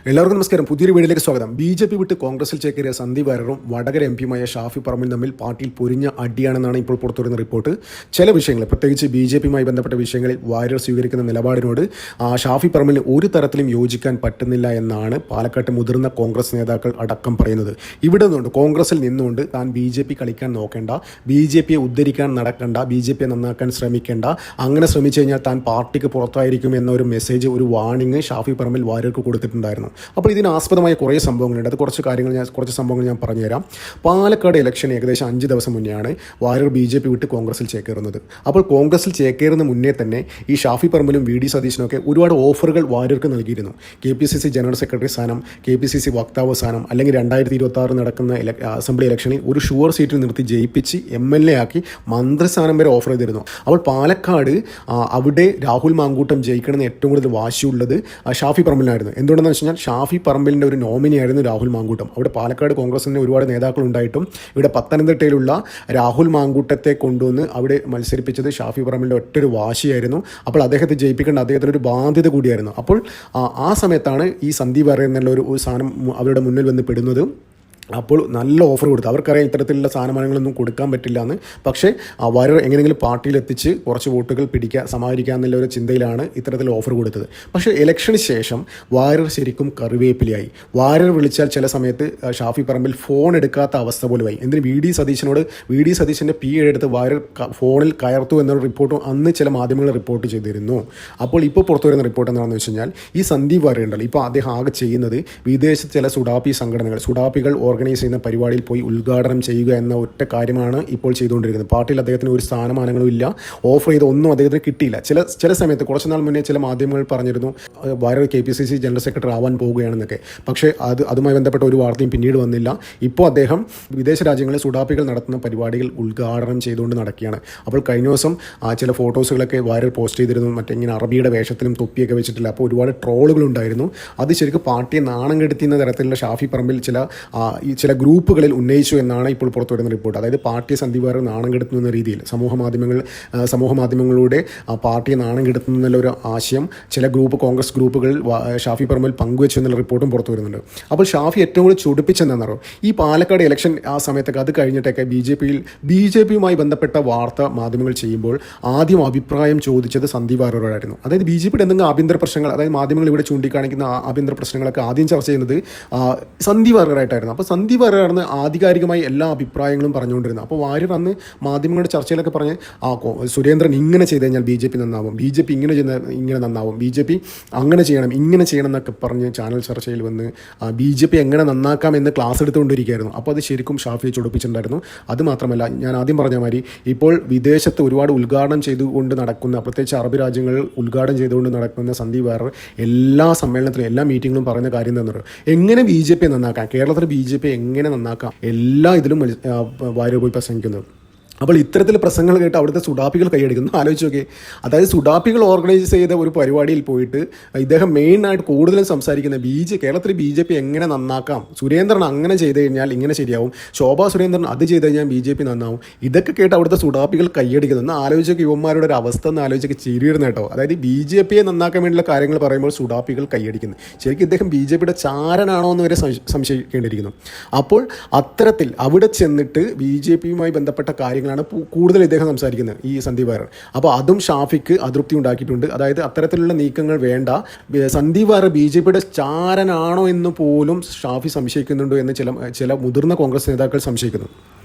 എല്ലാവർക്കും നമസ്കാരം. പുതിയൊരു വീഡിയോയിലേക്ക് സ്വാഗതം. ബി.ജെ.പി വിട്ട് കോൺഗ്രസിൽ ചേക്കേറിയ സന്ദീപ് വാര്യറും വടകര എം.പിയുമായ ഷാഫി പറമ്പിൽ തമ്മിൽ പാർട്ടിയിൽ പൊരിഞ്ഞ അടിയാണെന്നാണ് ഇപ്പോൾ പുറത്തുവരുന്ന റിപ്പോർട്ട്. ചില വിഷയങ്ങൾ, പ്രത്യേകിച്ച് ബി.ജെ.പിയുമായി ബന്ധപ്പെട്ട വിഷയങ്ങളിൽ വാര്യർ സ്വീകരിക്കുന്ന നിലപാടിനോട് ഷാഫി പറമ്പിൽ ഒരു തരത്തിലും യോജിക്കാൻ പറ്റുന്നില്ല എന്നാണ് പാലക്കാട്ട് മുതിർന്ന കോൺഗ്രസ് നേതാക്കൾ അടക്കം പറയുന്നത്. ഇവിടെ നിന്നുകൊണ്ട് കോൺഗ്രസിൽ നിന്നുകൊണ്ട് താൻ ബി.ജെ.പി കളിക്കാൻ നോക്കേണ്ട, ബി.ജെ.പിയെ ഉദ്ധരിക്കാൻ നടക്കേണ്ട, ബി.ജെ.പിയെ നന്നാക്കാൻ ശ്രമിക്കേണ്ട, അങ്ങനെ ശ്രമിച്ചു കഴിഞ്ഞാൽ താൻ പാർട്ടിക്ക് പുറത്തായിരിക്കും എന്ന ഒരു മെസ്സേജ്, ഒരു വാർണിംഗ് ഷാഫി പറമ്പിൽ വാര്യർക്ക് കൊടുത്തിട്ടുണ്ടായിരുന്നു. അപ്പോൾ ഇതിനാസ്പദമായ കുറേ സംഭവങ്ങളുണ്ട്. അത് കുറച്ച് സംഭവങ്ങൾ ഞാൻ പറഞ്ഞുതരാം. പാലക്കാട് ഇലക്ഷൻ ഏകദേശം 5 ദിവസം മുന്നെയാണ് വാര്യർ ബി.ജെ.പി വിട്ട് കോൺഗ്രസിൽ ചേക്കേറുന്നത്. അപ്പോൾ കോൺഗ്രസിൽ ചേക്കേറുന്ന മുന്നേ തന്നെ ഈ ഷാഫി പറമ്പിലും വി.ഡി. സതീശനൊക്കെ ഒരുപാട് ഓഫറുകൾ വാര്യർക്ക് നൽകിയിരുന്നു. കെ.പി.സി.സി ജനറൽ സെക്രട്ടറി സ്ഥാനം, കെ.പി.സി.സി വക്താവ് സ്ഥാനം, അല്ലെങ്കിൽ 2026 നടക്കുന്ന അസംബ്ലി ഇലക്ഷനിൽ ഒരു ഷുവർ സീറ്റിൽ നിർത്തി ജയിപ്പിച്ച് എം.എൽ.എ ആക്കി മന്ത്രിസ്ഥാനം വരെ ഓഫർ ചെയ്തിരുന്നു. അപ്പോൾ പാലക്കാട് അവിടെ രാഹുൽ മാങ്കൂട്ടം ജയിക്കണമെന്ന് ഏറ്റവും കൂടുതൽ വാശിയുള്ളത് ഷാഫി പറമ്പിലായിരുന്നു. എന്തുകൊണ്ടെന്ന് വെച്ച് കഴിഞ്ഞാൽ ഷാഫി പറമ്പിലിൻ്റെ ഒരു നോമിനിയായിരുന്നു രാഹുൽ മാങ്കൂട്ടം. അവിടെ പാലക്കാട് കോൺഗ്രസിന് ഒരുപാട് നേതാക്കളുണ്ടായിട്ടും ഇവിടെ പത്തനംതിട്ടയിലുള്ള രാഹുൽ മാങ്കൂട്ടത്തെ കൊണ്ടുവന്ന് അവിടെ മത്സരിപ്പിച്ചത് ഷാഫി പറമ്പിലിൻ്റെ ഒറ്റൊരു വാശിയായിരുന്നു. അപ്പോൾ അദ്ദേഹത്തെ ജയിപ്പിക്കേണ്ട അദ്ദേഹത്തിനൊരു ബാധ്യത കൂടിയായിരുന്നു. അപ്പോൾ ആ സമയത്താണ് ഈ സന്ദീപ് വാര്യർ എന്നുള്ള ഒരു സാധനം അവരുടെ മുന്നിൽ വന്ന് പെടുന്നത്. അപ്പോൾ നല്ല ഓഫർ കൊടുത്തു. അവർക്കറിയാം ഇത്തരത്തിലുള്ള സ്ഥാനമാനങ്ങളൊന്നും കൊടുക്കാൻ പറ്റില്ല എന്ന്. പക്ഷേ വാര്യർ എങ്ങനെയെങ്കിലും പാർട്ടിയിലെത്തിച്ച് കുറച്ച് വോട്ടുകൾ സമാഹരിക്കുക എന്നുള്ള ഒരു ചിന്തയിലാണ് ഇത്തരത്തിൽ ഓഫർ കൊടുത്തത്. പക്ഷേ ഇലക്ഷന് ശേഷം വാര്യർ ശരിക്കും കറിവേപ്പിലയായി. വാര്യർ വിളിച്ചാൽ ചില സമയത്ത് ഷാഫി പറമ്പിൽ ഫോൺ എടുക്കാത്ത അവസ്ഥ പോലുമായി. എന്തിന് വി.ഡി. സതീശൻ്റെ എടുത്ത് വാര്യർ ഫോണിൽ കയർത്തു എന്നൊരു റിപ്പോർട്ടും അന്ന് ചില മാധ്യമങ്ങൾ റിപ്പോർട്ട് ചെയ്തിരുന്നു. അപ്പോൾ ഇപ്പോൾ പുറത്തു വരുന്ന റിപ്പോർട്ട് എന്താണെന്ന് വെച്ച് കഴിഞ്ഞാൽ ഈ സന്ദീപ് വാര്യർ ഉണ്ടല്ലോ, ഇപ്പോൾ അദ്ദേഹം ആകെ ചെയ്യുന്നത് വിദേശത്ത് ചില സുഡാപ്പികൾ ഓർഗനൈസ് ചെയ്യുന്ന പരിപാടിയിൽ പോയി ഉദ്ഘാടനം ചെയ്യുക എന്ന ഒറ്റ കാര്യമാണ് ഇപ്പോൾ ചെയ്തുകൊണ്ടിരിക്കുന്നത്. പാർട്ടിയിൽ അദ്ദേഹത്തിന് ഒരു സ്ഥാനമാനങ്ങളും ഇല്ല, ഓഫർ ചെയ്ത ഒന്നും അദ്ദേഹത്തിന് കിട്ടിയില്ല. ചില സമയത്ത് കുറച്ചുനാൾ മുന്നേ ചില മാധ്യമങ്ങൾ പറഞ്ഞിരുന്നു വാര്യർ കെ.പി.സി.സി ജനറൽ സെക്രട്ടറി ആവാൻ പോവുകയാണെന്നൊക്കെ. പക്ഷേ അതുമായി ബന്ധപ്പെട്ട ഒരു വാർത്തയും പിന്നീട് വന്നില്ല. ഇപ്പോൾ അദ്ദേഹം വിദേശ രാജ്യങ്ങളിൽ സുഡാപ്പികൾ നടത്തുന്ന പരിപാടികൾ ഉദ്ഘാടനം ചെയ്തുകൊണ്ട് നടക്കുകയാണ്. അപ്പോൾ കഴിഞ്ഞ ദിവസം ചില ഫോട്ടോസുകളൊക്കെ വാര്യർ പോസ്റ്റ് ചെയ്തിരുന്നു, മറ്റിങ്ങനെ അറബിയുടെ വേഷത്തിലും തൊപ്പിയൊക്കെ വെച്ചിട്ടില്ല. അപ്പോൾ ഒരുപാട് ട്രോളുകളുണ്ടായിരുന്നു. അത് ശരിക്കും പാർട്ടിയെ നാണം കെടുത്തുന്ന തരത്തിലുള്ള ഷാഫി പറമ്പിൽ ചില ഗ്രൂപ്പുകളിൽ ഉന്നയിച്ചു എന്നാണ് ഇപ്പോൾ പുറത്തു വരുന്ന റിപ്പോർട്ട്. അതായത് പാർട്ടിയെ സന്ദീപ് വാര്യർ നാണം കെടുത്തുന്ന രീതിയിൽ സമൂഹ മാധ്യമങ്ങളിലൂടെ പാർട്ടിയെ നാണം കെടുത്തുന്നുള്ള ഒരു ആശയം ചില കോൺഗ്രസ് ഗ്രൂപ്പുകളിൽ ഷാഫി പറമ്പിൽ പങ്കുവെച്ചു എന്നുള്ള റിപ്പോർട്ടും പുറത്തു വരുന്നുണ്ട്. അപ്പോൾ ഷാഫി ഏറ്റവും കൂടുതൽ ചൊടിപ്പിച്ചെന്നാണോ ഈ പാലക്കാട് ഇലക്ഷൻ സമയത്തൊക്കെ അത് കഴിഞ്ഞിട്ടൊക്കെ ബി.ജെ.പിയുമായി ബന്ധപ്പെട്ട വാർത്ത മാധ്യമങ്ങൾ ചെയ്യുമ്പോൾ ആദ്യം അഭിപ്രായം ചോദിച്ചത് സന്ദീപ് വാര്യരോടായിരുന്നു. അതായത് ബി.ജെ.പിയുടെ എന്തെങ്കിലും ആഭ്യന്തര പ്രശ്നങ്ങൾ, അതായത് മാധ്യമങ്ങൾ ഇവിടെ ചൂണ്ടിക്കാണിക്കുന്ന ആഭ്യന്തര പ്രശ്നങ്ങളൊക്കെ ആദ്യം ചർച്ച ചെയ്യുന്നത് സന്ദീപ് വാര്യരായിട്ടായിരുന്നു. അപ്പോൾ സന്ദീപ് വാര്യരാണ് ആധികാരികമായി എല്ലാ അഭിപ്രായങ്ങളും പറഞ്ഞുകൊണ്ടിരുന്നത്. അപ്പോൾ വാര്യർ അന്ന് മാധ്യമങ്ങളുടെ ചർച്ചയിലൊക്കെ പറഞ്ഞ് സുരേന്ദ്രൻ ഇങ്ങനെ ചെയ്ത് കഴിഞ്ഞാൽ ബി.ജെ.പി നന്നാവും, ബി.ജെ.പി ഇങ്ങനെ നന്നാവും, ബി.ജെ.പി അങ്ങനെ ചെയ്യണം, ഇങ്ങനെ ചെയ്യണം എന്നൊക്കെ പറഞ്ഞ് ചാനൽ ചർച്ചയിൽ വന്ന് ബി.ജെ.പി എങ്ങനെ നന്നാക്കാം എന്ന് ക്ലാസ് എടുത്തുകൊണ്ടിരിക്കുകയായിരുന്നു. അപ്പോൾ അത് ശരിക്കും ഷാഫിയെ ചൊടിപ്പിച്ചിട്ടുണ്ടായിരുന്നു. അതുമാത്രമല്ല, ഞാൻ ആദ്യം പറഞ്ഞ മാതിരി ഇപ്പോൾ വിദേശത്ത് ഒരുപാട് ഉദ്ഘാടനം ചെയ്തുകൊണ്ട് നടക്കുന്ന, പ്രത്യേകിച്ച് അറബ് രാജ്യങ്ങളിൽ ഉദ്ഘാടനം ചെയ്തുകൊണ്ട് നടക്കുന്ന സന്ദീപ് വാര്യർ എല്ലാ സമ്മേളനത്തിലും എല്ലാ മീറ്റിങ്ങിലും പറയുന്ന കാര്യം എന്താണെന്ന് പറയുക, എങ്ങനെ ബി.ജെ.പി നന്നാക്കാം, കേരളത്തിൽ ബി.ജെ.പി എങ്ങനെ നന്നാക്കാം, എല്ലാ ഇതിലും വാര്യർ പോയി പ്രസംഗിക്കുന്നത്. അപ്പോൾ ഇത്തരത്തിൽ പ്രസംഗങ്ങൾ കേട്ട് അവിടുത്തെ സുഡാപ്പികൾ കൈയടിക്കുന്നു. ആലോചിച്ച് നോക്കി. അതായത് സുഡാപ്പികൾ ഓർഗനൈസ് ചെയ്ത ഒരു പരിപാടിയിൽ പോയിട്ട് ഇദ്ദേഹം മെയിനായിട്ട് കൂടുതലും സംസാരിക്കുന്ന കേരളത്തിൽ ബി.ജെ.പി എങ്ങനെ നന്നാക്കാം, സുരേന്ദ്രൻ അങ്ങനെ ചെയ്ത് കഴിഞ്ഞാൽ ഇങ്ങനെ ശരിയാവും, ശോഭാ സുരേന്ദ്രൻ അത് ചെയ്ത് കഴിഞ്ഞാൽ ബി.ജെ.പി നന്നാവും, ഇതൊക്കെ കേട്ട് അവിടുത്തെ സുഡാപ്പികൾ കൈയടിക്കുന്നു. എന്ന് ആലോചിച്ചൊക്കെ യുവന്മാരുടെ ഒരു അവസ്ഥ എന്ന് ആലോചിച്ചൊക്കെ ചിരിയിരുന്ന കേട്ടോ. അതായത് ബി.ജെ.പിയെ നന്നാക്കാൻ വേണ്ടിയുള്ള കാര്യങ്ങൾ പറയുമ്പോൾ സുഡാപ്പികൾ കൈയടിക്കുന്നു. ശരിക്കും ഇദ്ദേഹം ബി.ജെ.പിയുടെ ചാരനാണോ എന്ന് വരെ സംശയിക്കേണ്ടിയിരിക്കുന്നു. അപ്പോൾ അത്തരത്തിൽ അവിടെ ചെന്നിട്ട് ബി.ജെ.പിയുമായി ബന്ധപ്പെട്ട കാര്യങ്ങൾ കൂടുതൽ ഇദ്ദേഹം സംസാരിക്കുന്നത് ഈ സന്ദീപ് വാര്യർ. അപ്പോൾ അതും ഷാഫിക്ക് അതൃപ്തി ഉണ്ടാക്കിയിട്ടുണ്ട്. അതായത് അത്തരത്തിലുള്ള നീക്കങ്ങൾ വേണ്ട, സന്ദീപ് വാര്യർ ബി.ജെ.പിയുടെ ചാരനാണോ എന്ന് പോലും ഷാഫി സംശയിക്കുന്നുണ്ടോ എന്ന് ചില മുതിർന്ന കോൺഗ്രസ് നേതാക്കൾ സംശയിക്കുന്നു.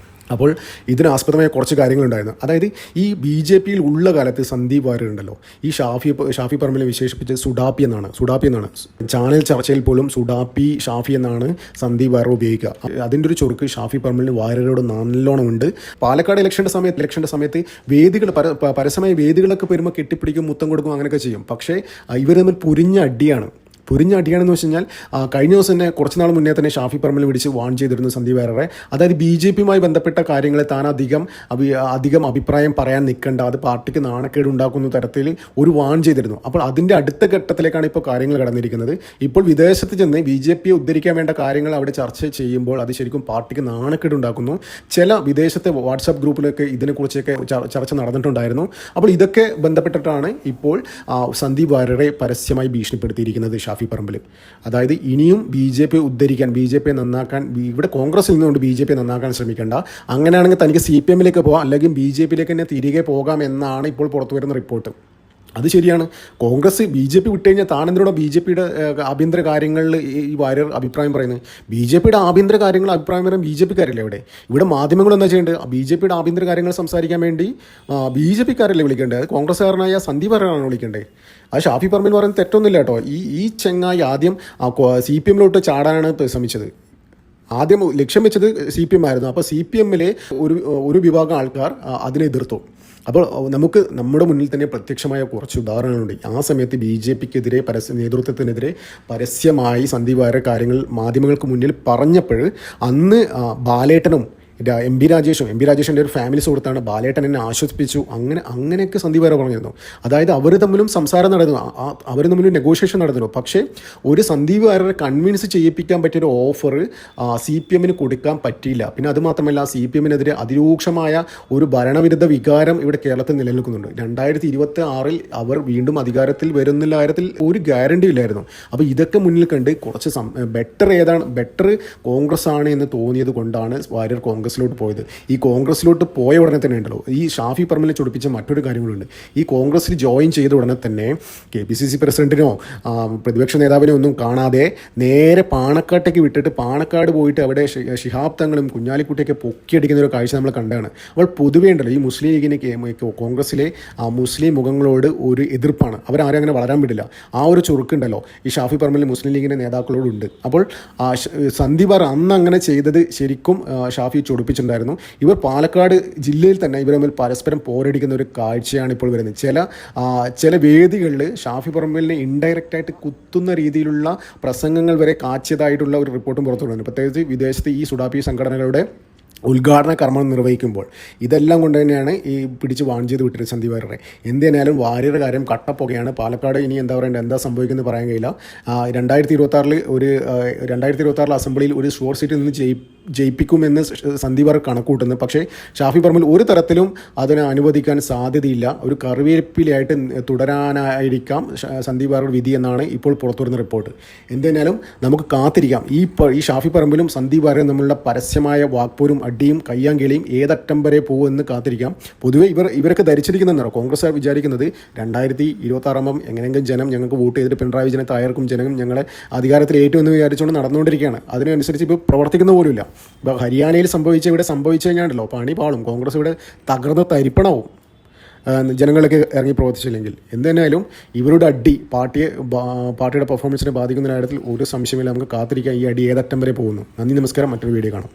അപ്പോൾ ഇതിനാസ്പദമായ കുറച്ച് കാര്യങ്ങളുണ്ടായിരുന്നു. അതായത് ഈ ബി.ജെ.പിയിൽ ഉള്ള കാലത്ത് സന്ദീപ് വാര്യർ ഉണ്ടല്ലോ, ഈ ഷാഫി പറമ്പിലെ വിശേഷിപ്പിച്ച് സുഡാപ്പി എന്നാണ് ചാനൽ ചർച്ചയിൽ പോലും ഷാഫി എന്നാണ് സന്ദീപ് വാര്യർ ഉപയോഗിക്കുക. അതിൻ്റെ ഒരു ചുരുക്ക് ഷാഫി പറമ്പിലിന് വാര്യരോട് നല്ലോണം ഉണ്ട്. പാലക്കാട് ഇലക്ഷൻ്റെ സമയത്ത് വേദികൾ പരസ്യമായ വേദികളൊക്കെ വരുമ്പോൾ കെട്ടിപ്പിടിക്കും, മുത്തം കൊടുക്കും, അങ്ങനെയൊക്കെ ചെയ്യും. പക്ഷേ ഇവർ തമ്മിൽ പൊരിഞ്ഞ അടിയാണെന്ന് വെച്ച് കഴിഞ്ഞാൽ കഴിഞ്ഞ ദിവസം തന്നെ കുറച്ച് നാൾ മുന്നേ തന്നെ ഷാഫി പറമ്പിൽ വിളിച്ച് വാൺ ചെയ്തിരുന്നു സന്ദീപ് വാര്യരെ. അതായത് ബി.ജെ.പിയുമായി ബന്ധപ്പെട്ട കാര്യങ്ങളെ താൻ അധികം അഭിപ്രായം പറയാൻ നിൽക്കേണ്ട, അത് പാർട്ടിക്ക് നാണക്കേട് ഉണ്ടാക്കുന്ന തരത്തിൽ ഒരു വാൺ ചെയ്തിരുന്നു. അപ്പോൾ അതിൻ്റെ അടുത്ത ഘട്ടത്തിലേക്കാണ് ഇപ്പോൾ കാര്യങ്ങൾ കടന്നിരിക്കുന്നത്. ഇപ്പോൾ വിദേശത്ത് ചെന്ന് ബി.ജെ.പിയെ ഉദ്ധരിക്കാൻ വേണ്ട കാര്യങ്ങൾ അവിടെ ചർച്ച ചെയ്യുമ്പോൾ അത് ശരിക്കും പാർട്ടിക്ക് നാണക്കേട് ഉണ്ടാക്കുന്നു. ചില വിദേശത്തെ വാട്സാപ്പ് ഗ്രൂപ്പിലൊക്കെ ഇതിനെക്കുറിച്ചൊക്കെ ചർച്ച നടന്നിട്ടുണ്ടായിരുന്നു. അപ്പോൾ ഇതൊക്കെ ബന്ധപ്പെട്ടിട്ടാണ് ഇപ്പോൾ സന്ദീപ് വാര്യരെ പരസ്യമായി ഭീഷണിപ്പെടുത്തിയിരിക്കുന്നത് ഷാഫി പറമ്പിൽ. അതായത് ഇനിയും BJP ഉദ്ധരിക്കാൻ, BJP നന്നാക്കാൻ, ഇവിടെ കോൺഗ്രസിൽ നിന്നുകൊണ്ട് BJP നന്നാക്കാൻ ശ്രമിക്കേണ്ട, അങ്ങനെയാണെങ്കിൽ തനിക്ക് CPM-ലേക്ക് പോകാം, അല്ലെങ്കിൽ BJP-യിലേക്ക് തന്നെ തിരികെ പോകാം എന്നാണ് ഇപ്പോൾ പുറത്തു വരുന്ന റിപ്പോർട്ട്. അത് ശരിയാണ്. കോൺഗ്രസ് BJP വിട്ട് കഴിഞ്ഞാൽ താനെന്തിനോട് BJP-യുടെ ആഭ്യന്തര കാര്യങ്ങളിൽ ഈ വാര്യർ അഭിപ്രായം പറയുന്നത്? BJP-യുടെ ആഭ്യന്തര കാര്യങ്ങൾ അഭിപ്രായം പറയാൻ BJP-ക്കാരല്ലേ ഇവിടെ മാധ്യമങ്ങൾ എന്താ ചെയ്യേണ്ടത്? BJP-യുടെ ആഭ്യന്തര കാര്യങ്ങൾ സംസാരിക്കാൻ വേണ്ടി BJP-ക്കാരല്ലേ വിളിക്കേണ്ടത്? കോൺഗ്രസ്സുകാരനായ സന്ദീപ് വാര്യറാണ് വിളിക്കേണ്ടത്. ആ ഷാഫി പറമ്പിൽ പറയുന്നത് തെറ്റൊന്നുമില്ല കേട്ടോ. ഈ ചെങ്ങായി ആദ്യം CPM-ലോട്ട് ചാടാനാണ് ശ്രമിച്ചത്. ആദ്യം ലക്ഷ്യം വെച്ചത് CPM ആയിരുന്നു. അപ്പോൾ CPM-ലെ ഒരു വിഭാഗം ആൾക്കാർ അതിനെ എതിർത്തു. അപ്പോൾ നമുക്ക് നമ്മുടെ മുന്നിൽ തന്നെ പ്രത്യക്ഷമായ കുറച്ച് ഉദാഹരണങ്ങളുണ്ട്. ആ സമയത്ത് BJP-ക്കെതിരെ നേതൃത്വത്തിനെതിരെ പരസ്യമായി സന്ദീപ് വാര്യർ കാര്യങ്ങൾ മാധ്യമങ്ങൾക്ക് മുന്നിൽ പറഞ്ഞപ്പോൾ അന്ന് ബാലേട്ടനും MP രാജേഷിൻ്റെ ഒരു ഫാമിലി സുഹൃത്താണ് ബാലേട്ടൻ എന്നെ ആശ്വസിപ്പിച്ചു, അങ്ങനെയൊക്കെ സന്ദീപ് വാര്യർ പറഞ്ഞിരുന്നു. അതായത് അവർ തമ്മിലും സംസാരം നടന്നു, അവർ തമ്മിലും നെഗോഷിയേഷൻ നടന്നു. പക്ഷേ ഒരു സന്ദീപ് വാര്യരെ കൺവിൻസ് ചെയ്യിപ്പിക്കാൻ പറ്റിയൊരു ഓഫർ CPM-ന് കൊടുക്കാൻ പറ്റിയില്ല. പിന്നെ അതുമാത്രമല്ല, CPM-നെതിരെ അതിരൂക്ഷമായ ഒരു ഭരണവിരുദ്ധ വികാരം ഇവിടെ കേരളത്തിൽ നിലനിൽക്കുന്നുണ്ട്. 2026 അവർ വീണ്ടും അധികാരത്തിൽ വരുന്നില്ല കാര്യത്തിൽ ഒരു ഗ്യാരണ്ടി ഇല്ലായിരുന്നു. അപ്പോൾ ഇതൊക്കെ മുന്നിൽ കണ്ട് കുറച്ച് ബെറ്റർ കോൺഗ്രസ് ആണ് എന്ന് തോന്നിയത് കൊണ്ടാണ് വാര്യർ കോൺഗ്രസിലോട്ട് പോയത്. ഈ കോൺഗ്രസിലോട്ട് പോയ ഉടനെ തന്നെ ഉണ്ടല്ലോ, ഈ ഷാഫി പറമ്പിലെ ചൊടിപ്പിച്ച മറ്റൊരു കാര്യങ്ങളുണ്ട്. ഈ കോൺഗ്രസിൽ ജോയിൻ ചെയ്ത ഉടനെ തന്നെ KPCC പ്രസിഡന്റിനോ പ്രതിപക്ഷ നേതാവിനോ ഒന്നും കാണാതെ നേരെ പാണക്കാട്ടേക്ക് വിട്ടിട്ട് പാണക്കാട് പോയിട്ട് അവിടെ ശിഹാബ് തങ്ങളും കുഞ്ഞാലിക്കുട്ടിയൊക്കെ പൊക്കിയടിക്കുന്ന ഒരു കാഴ്ച നമ്മൾ കണ്ടതാണ്. അപ്പോൾ പൊതുവേ ഉണ്ടല്ലോ ഈ മുസ്ലിം ലീഗിന് കോൺഗ്രസിലെ മുസ്ലിം മുഖങ്ങളോട് ഒരു എതിർപ്പാണ്. അവരാരും അങ്ങനെ വളരാൻ വിടില്ല. ആ ഒരു ചുരുക്കുണ്ടല്ലോ ഈ ഷാഫി പറമ്പിലെ മുസ്ലിം ലീഗിൻ്റെ നേതാക്കളോടുണ്ട്. അപ്പോൾ സന്ദീപ് വാര്യർ അന്ന് അങ്ങനെ ചെയ്തത് ശരിക്കും ഷാഫി ചൊടിപ്പിച്ചിട്ടുണ്ടായിരുന്നു. ഇവർ പാലക്കാട് ജില്ലയിൽ തന്നെ ഇവർ തമ്മിൽ പരസ്പരം പോരടിക്കുന്ന ഒരു കാഴ്ചയാണ് ഇപ്പോൾ വരുന്നത്. ചില വേദികളിൽ ഷാഫി പറമ്പിലിനെ ഇൻഡയറക്റ്റായിട്ട് കുത്തുന്ന രീതിയിലുള്ള പ്രസംഗങ്ങൾ വരെ കാച്ചിയതായിട്ടുള്ള ഒരു റിപ്പോർട്ടും പുറത്തു വരുന്നുണ്ട്. പ്രത്യേകിച്ച് വിദേശത്ത് ഈ സുഡാപ്പി സംഘടനകളുടെ ഉദ്ഘാടന കർമ്മം നിർവഹിക്കുമ്പോൾ ഇതെല്ലാം കൊണ്ട് തന്നെയാണ് ഈ പിടിച്ച് വാൺ ചെയ്ത് വിട്ടിട്ട് സന്ദീപ് വാര്യരെ. എന്തിനാലും വാര്യരുടെ കാര്യം കട്ടപ്പുകയാണ്. പാലക്കാട് ഇനി എന്താ സംഭവിക്കുന്നത് പറയാൻ കഴിയില്ല. 2026 അസംബ്ലിയിൽ ഒരു ഷോർട്ട് സീറ്റിൽ നിന്ന് ജയിപ്പിക്കുമെന്ന് സന്ദീപ് വാര്യർ കണക്കൂട്ടുന്നു. പക്ഷേ ഷാഫി പറമ്പിൽ ഒരു തരത്തിലും അതിനെ അനുവദിക്കാൻ സാധ്യതയില്ല. ഒരു കറിവേപ്പിലായിട്ട് തുടരാനായിരിക്കാം സന്ദീപ് വാര്യർ വിധി എന്നാണ് ഇപ്പോൾ പുറത്തുവരുന്ന റിപ്പോർട്ട്. എന്തിനാലും നമുക്ക് കാത്തിരിക്കാം. ഈ ഷാഫി പറമ്പിലും സന്ദീപ് വാര്യരും തമ്മിലുള്ള പരസ്യമായ വാക്പോരും അടിയും കയ്യാങ്കളിയും ഏതറ്റം വരെ പോകുമെന്ന് കാത്തിരിക്കാം. പൊതുവേ ഇവരൊക്കെ ധരിച്ചിരിക്കുന്നതെന്നോ കോൺഗ്രസ് വിചാരിക്കുന്നത് 2026 എങ്ങനെയെങ്കിലും ജനം ഞങ്ങൾക്ക് വോട്ട് ചെയ്തിട്ട് പിണറായി വിജയനെ തയ്യാർക്കും, ജനം ഞങ്ങളെ അധികാരത്തിൽ ഏറ്റുമെന്ന് വിചാരിച്ചുകൊണ്ട് നടന്നുകൊണ്ടിരിക്കുകയാണ്. അതിനനുസരിച്ച് ഇപ്പോൾ പ്രവർത്തിക്കുന്ന പോലുമില്ല. ഇപ്പോൾ ഹരിയാനയിൽ ഇവിടെ സംഭവിച്ചു കഴിഞ്ഞാണ്ടല്ലോ പണി പാളും. കോൺഗ്രസ് ഇവിടെ തകർന്ന് തരിപ്പണവും ജനങ്ങളൊക്കെ ഇറങ്ങി പ്രവർത്തിച്ചില്ലെങ്കിൽ. എന്തായാലും ഇവരുടെ അടി പാർട്ടിയുടെ പെർഫോമൻസിനെ ബാധിക്കുന്ന കാര്യത്തിൽ ഒരു സംശയമില്ല. നമുക്ക് കാത്തിരിക്കാം ഈ അടി ഏതറ്റം വരെ പോകുന്നു. നന്ദി, നമസ്കാരം. മറ്റൊരു വീഡിയോ കാണാം.